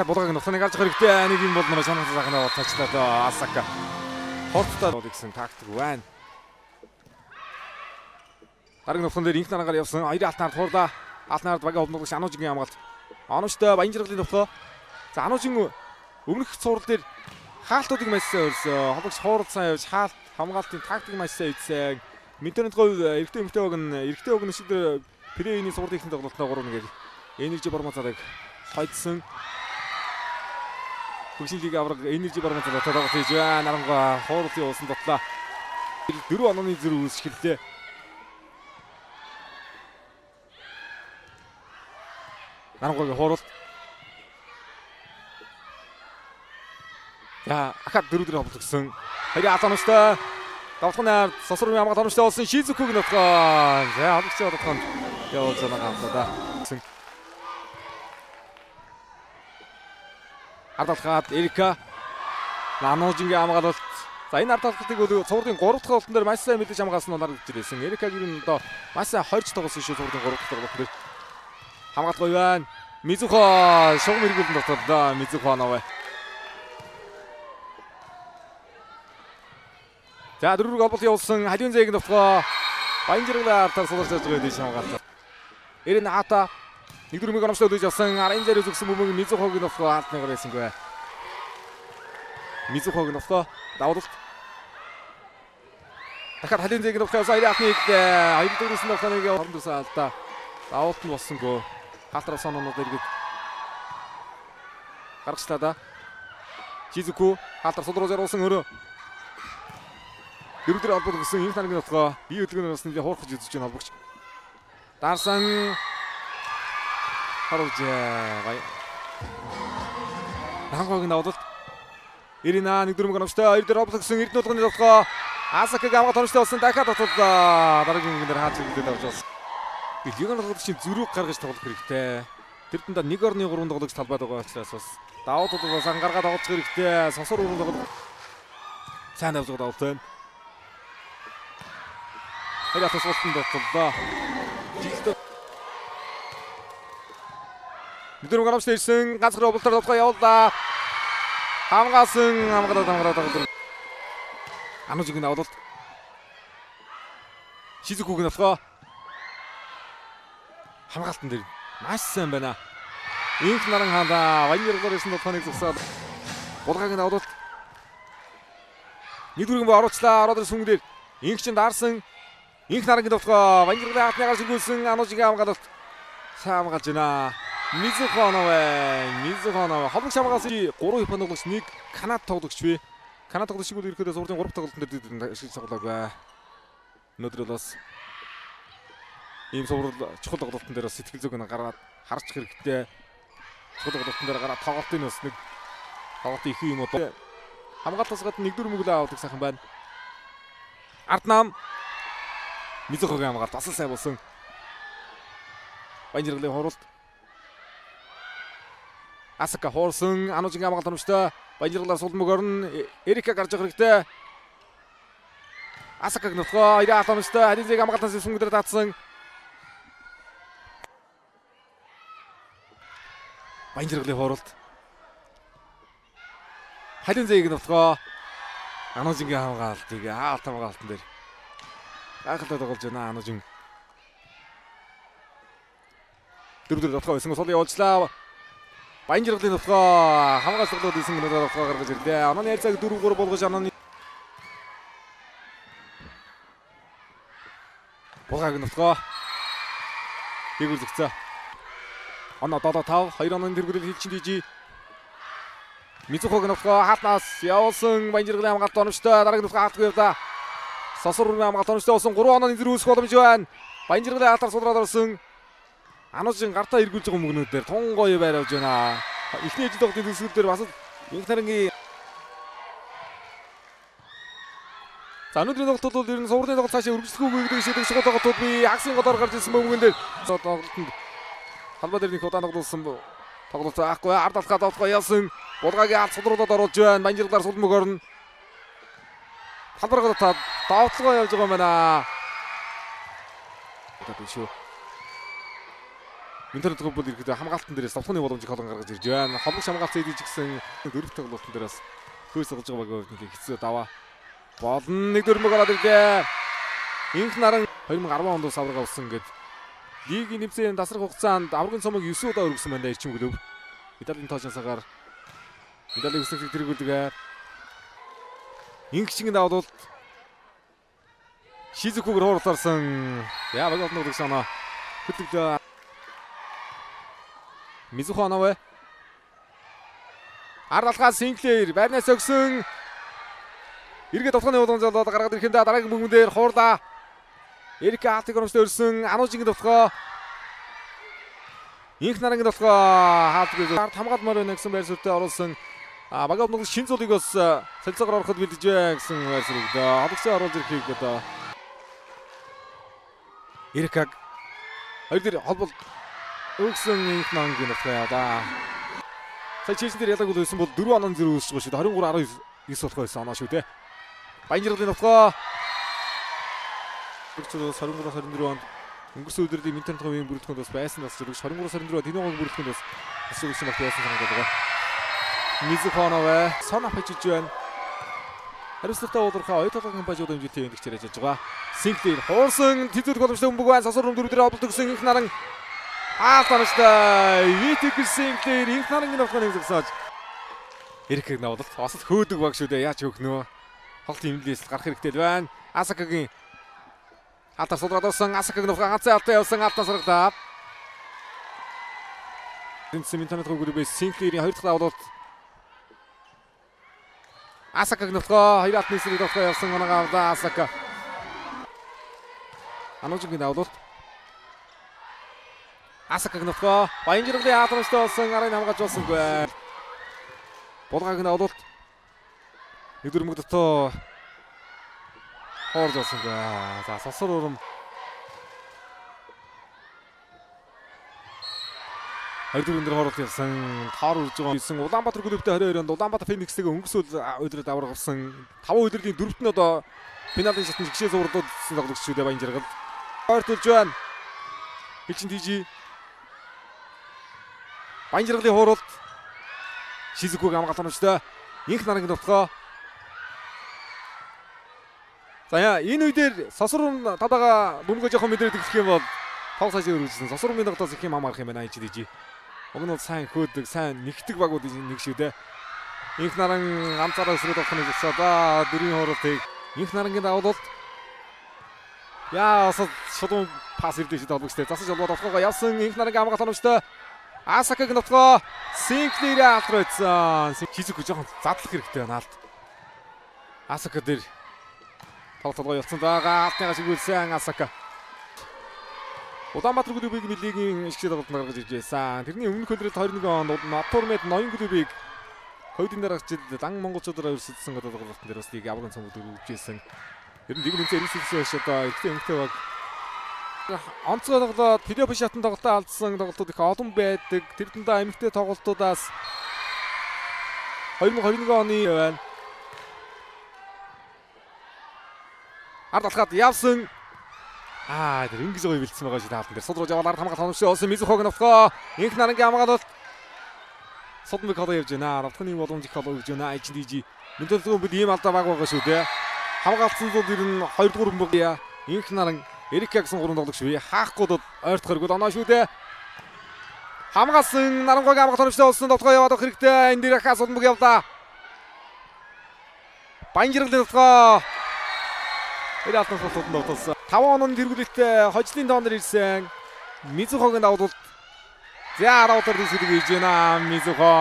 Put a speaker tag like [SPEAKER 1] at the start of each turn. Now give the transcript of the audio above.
[SPEAKER 1] дахиад булгааг нухлыг гарч ирэх хэрэгтэй. Нэг юм бол манай санаа захнаа тачлаа Асака. Хорттой гэсэн тактик байна. Дараг нухлын дээр инх нарагаар явсан. Хоёрын алтнаар туурда. Алтнаар багийн хөвнөгч Анужгийн хамгаалт. Анужтай Баянжиргалын нухлоо. За Анужийн өмнөх цуврал дээр хаалтуудыг маш сайн өрсөн. Ховогч хуурал сайн явж хаалт хамгаалтын тактик маш сайн үйсэн. Мэдрэнд говь эрэгтэй өгн шиг дээр Прэйний сурдын ихний тоглолтоо 3-1-ээр Энержи Бормоцарыг хойдсон. Хөгжлийн авраг Энержи Бормоцарыг тоглох хийж байна. Наранга хууралын уусан дотлоо. 4 онооны зэрэг үүсгэлээ. Нарангагийн хуурал. За ахад 4-4 хавлагдсан. Хоёрын алаанустай давтганы сосрын ямаг тончтой болсон Шизукуг нотгоо. За хавлагч бодоход явуулж байгаа хамтдаа. Ардалхаад Эрика Анужингийн хамгаалалт. За энэ ардалхалтыг цуврын 3 дахь голтон дээр маш сайн мэдээж хамгаалсан нь харагдаж ирсэн. Эрикагийн нь одоо маш сайн хорж тоглосон шүү цуврын 3 дахь тоглолт дээр. Хамгаалт гоё байна. Мизухо шугам эргүүлэн доторлоо. Мизухо наваа. За дөрөв голбол явуулсан Халиун зээг нутгаа Баянжиргалын артаар суулгаж байгаа дэш хамгаалсан. Эрен Ата 1-4-ийг оромжтой өдөж авсан. Арын зэрэг зүгсэн бөмбөг Мизухогийн нутгаа хаалтныгаар байсангүй. Мизухогийн нутгаа давуулт. Дахиад Халиун зээг нутгаа сая хаалтныг 2-4-өөс нутгааныг хоромдсон алдаа. Давуулт нь болсонгүй. Хаалтар соононууд иргэд гаргачлаа да. Шизуку хаалтар судруу зориулсан өрөө. Дөрөвдөр албад гисэн инх наргийн нутгаа бие өдгөний бас нэлээд хуурах гэж үзэж байна холбогч. Дарсан харуулж бай. Хангогийн давуулт. Ирина 1-4 гоногчтой 2 дээр албад гисэн эрдэнэ улганы нутгаа Асакагийн хамгаалт тончтой болсон дахиад татууллаа. Дараагийн гинээр хаач үлдээд авч болсон. Лигын тоглогчийн зүрх гаргаж тоглох хэрэгтэй. Тэр дундаа 1-3 тоглогч талбайд байгаа учраас бас давуулт бас ангаргаад тоглох хэрэгтэй. Сосор өрөөнд тоглох. Сайн авч байгаа давуулт байна. Хэрэв тасвалтанд дотлоо. Мэдэрэг гамшд ирсэн ганцхан оболтоор тоглоо явууллаа. Хамгаалаад. Анужгийн давуулт. Шизукугийн тоглоо. Хамгаалтан дээр маш сайн байна. Инх наран хаалаа. Баянжиргалын тоглоомыг зогсоод. Булгагийн давуулт. 1-4 оруулчлаа. Ороод ирсэн хүн дээр инх чин даарсан. Инх нарангийн тоглоо Баянжиргалын хаалтны гарч иргүүлсэн Анужгийн хамгаалалт сайн хамгаалж байна. Мизухонов хавлагч хамгаалсан 3 Японы тоглогч 1 Канада тоглогч бий. Канада тоглогч шиг ирэхэд сурдын 3 тоглолтын дээр ашиглаж тоглоог бай. Өнөөдөр бас ийм сурвал чухал тоглолтын дээр сэтгэл зүйн гараад харж хэрэгтэй. Чухал тоглолтын дээр гараад тоглолтын бас нэг тоглолт их юм уу. Хамгаалтаас гадна 1-4 мөглөө авдаг сайхан байна. Арднам Мизухогийн хамгаалт бас сайн болсон. Баянжиргалын хууралт. Асака хуурсан Анужгийн хамгаалт томчтой. Баянжиргалаар сулмог орно. Эрика гарч ирэх хэрэгтэй. Асакаг нутгаа 2 томчтой. Халиун зээг хамгаалтаас сүнгээр татсан. Баянжиргалын хууралт. Халиун зээг нутгаа Анужгийн хамгаалтыг хаалт хамгаалтан дээр гайхалтай тоглож байна Анужин. 4-4 нутгаа байсан сул явуулчлаа. Баянжиргалын нутгаа хамгаалт тоглоод исэн гэнээр нутгаа гаргаж ирлээ. Онооны хайцааг 4-3 болгож онооны булгааг нутгаа тэгүүлэгцээ. Оноо 7-5 2 онооны тэргүүрэл хийлчин дижи. Мизухогийн нутгаа хаалтнаас явуулсан Баянжиргалын хамгаалт оновчтой дараагийн нутгаа хаалтгүй явлаа. Сосрын хамгаалт оновчтой болсон 3 онооны зэрэг үүсэх боломж байна. Баянжиргалын хаалтаар судраад орсон. Анужин гартаа эргүүлж байгаа мөнгнүүдээр тун гоё байр авж байна. Эхний ижил тоглолтын төсвөл дээр бас инх нарангийн за өнөөдрийн тоглолт бол ер нь суурны тоглолт цаашаа үргэлжлэхгүй гэдэг шиг шууд тоглолтууд би агсын годоор гарч ирсэн мөнгөн дээр тоглолтод халбаа дээр нэг удаа тоглуулсан тоглолт аахгүй ард алхаад тоглох яасан булгагийн алт судруудад оруулж байна. Баянжиргалаар сулмог орно. Халбаргад та давтлогоо явж байгаа юм байна. Одоо тийш үү. Интернет бол ирэхэд хамгаалтан дээрээс товхны боломжийг холон гаргаж ирж байна. Холбогч хамгаалцсан эдэж гисэн дөрөв тоглолтын дээрээс хөөс олж байгаа баг нэг хэцүү даваа. Болно нэг дөрмөг ороод ирлээ. Инх наран 2010 онд авраг авсан гэд лигийн нэмсэн тасрах хугацаанд аврагын цомог 9 удаа өргөсөн байна эрчим клуб. Медалийн тоочносоор медалийн өсөлтийг тэргүүлдэг. Инх чинь даваад Шизукугэр хоорлуулсан. Яа баг одноо өгсөнө. Хөтлөгдөө Мизуханавэ Арлалгаа Синклер байрнаас өгсөн. Эргээд товхны удаа золоод гаргаад ирэхэд дараагийн бүгэн дээр хуурлаа. Эрик Алтиг оромжтой өрсөн Анужингийн товхоо. Инх нарангийн товхоо хаалтгүй хамгаалмаар байна гэсэн байр суурьтай оруулсан. Багийн өмнөх шин зулыг бас солилцоогоор ороход бэлдэж байна гэсэн байр суурийг одогсоо оруулж ирэхийг одоо Эрикаг хоёр дээр холбол өгсөн инх нарангийн товхоо да. Сая чийсэн дээр ялаг үлээсэн бол 4 оноо зэрэг үүсэж байгаа шүү дээ. 23-19 болох байсан оноо шүү дээ. Баянжиргалын товхоо. Бүгд 23-24 онд өнгөрсөн өдрийн интернет хавийн бүрэлдэхүүнд бас байсан бас зэрэг 23-24 онд тэнэгийн бүрэлдэхүүнд бас асуусан байх байсан санагдаад байгаа. Мизуханавэ сон апчиж байна. Хариуцлагатай уулуурхаа оюутлагын бажууд хэмжээтэй эндэгч ярьж байгаа. Синклер хуурсан тэзүүр боломжтой өмбөг байна. Сасуур дөрөв дээр олболт өгсөн инх наран тааштай. Витик Синклер инх нарангийн товхоныг зогсоож Эрикийг навдалт бас хөөдөг баг шүү дээ. Яаж хөөхнөө. Холт имлээс гарах хэрэгтэй байна. Асакагийн Алтар сулгаад орсон Асакаг нөхөн ганцхан алтай явсан алтан саргадаа. Тэнцэн интернет хөгөрөбэй Синклерийн 2 дахь давуулт. Асакаг нөхөө 2 алтны сэрэг товхоо явсан гоногаавда Асака. Анужингийн давуулт. Асакаг нөхөө Баянжиргалын хаалмаштай болсон арыг хамгаалж болсонгүй. Булгагийн давуулт. Өдөр мөг дотоо хоорж олсон гээ. За сосор урам. Хоёрдугаар өндөр хоорол явсан. Таар үрж байгаа гэсэн Улаанбаатар клубтэй 22 онд Улаанбаатар Феникстэйг өнгөрсөн өдрөд авраг авсан. 5 өдрийн дөрөвт нь одоо финалийн шатнд гişээ зурлуулсан тоглогч шүү дээ Баянжиргал. Ойртулж байна. Хичин тийжи. Баянжиргалын хооролт. Шизукуг хамгаалсан инх нарангийн товхоо. За энэ үедэр сосрын тадаага бөмбөгөө жоохон мэдрээд гэх юм бол тоглох сайжээ өргөжсөн. Сосрын минутаас их юм амарх юм байна ичдэж. Уг нь бол сайн хөөдөг, сайн нэгтгэг багууд нэг шүү дээ. Инх наран ганцаараа өсрөөд авахны зөвсөө да дөрвийн хооролтыг инх нарангийн давуулт. Яа осод шудрын пас ирдэж тоглогчтой. Засаж олбоод товхоогоо явсан инх нарангийн хамгаалсан өмчтэй. Асакагийн товхоо Синклерээ алтройцсон. Шизуку жоохон задлах хэрэгтэй байна алт. Асака дээр тоглолтоо явцсан байгаа. Алтныгаа шигүүлсэн Асака. Улаанбаатар клубыг лигийн ишгшээ тоглолтод гаргаж ирж байсан. Тэрний өмнөх өдрөд 21 онд Матурмед ноён клубыг ковидын дараач дан монголчуудаар өрсөлдсөн тоглолтын дээр бас лиг аврагын цомог дөрвөлжсэн. Ер нь лиг нэмсэн эрсэлсэн одоо ихтэй өнгөтэй баг. Онцгой тоглоод плей-офф шатнд тоглолтоо алдсан тоглолтууд их олон байдаг. Тэр дэндээ эмэгтэй тоглолтуудаас 2021 оны байна. Ард алхаад явсан. Тэр ингэж гоё бэлдсэн байгаа шүү таалан дээр. Судрууж яваад ард хамгаалах хоногч олсон Мизухог нөтгөө. Инх нарангийн хамгаалалт. Содмыг холоо явж байна. Равтхны боломж их холоо өгж байна. IGDG. Мэдээлэл бид ийм алдаа баг байгаа шүү дээ. Хамгаалсан зүйл ер нь 2 дугаар бөмбөг яа. Инх наран Эрик гэсэн 3 тоглогч бий. Хаахгүй ойртохоргүй оноо шүү дээ. Хамгаалсан нарангойг хамгаалах хоногчтой олсон толгой яваад авах хэрэгтэй. Энэ дээр хаа содмыг явлаа. Баянжиргалын толгой Эр алтан султанд тоглосон. 5 онооны тэргүүлэлтээ хожлын тоонор ирсэн. Мизухогийн давуулт. За 10 удаа дисэлэг хийж байна. Мизухо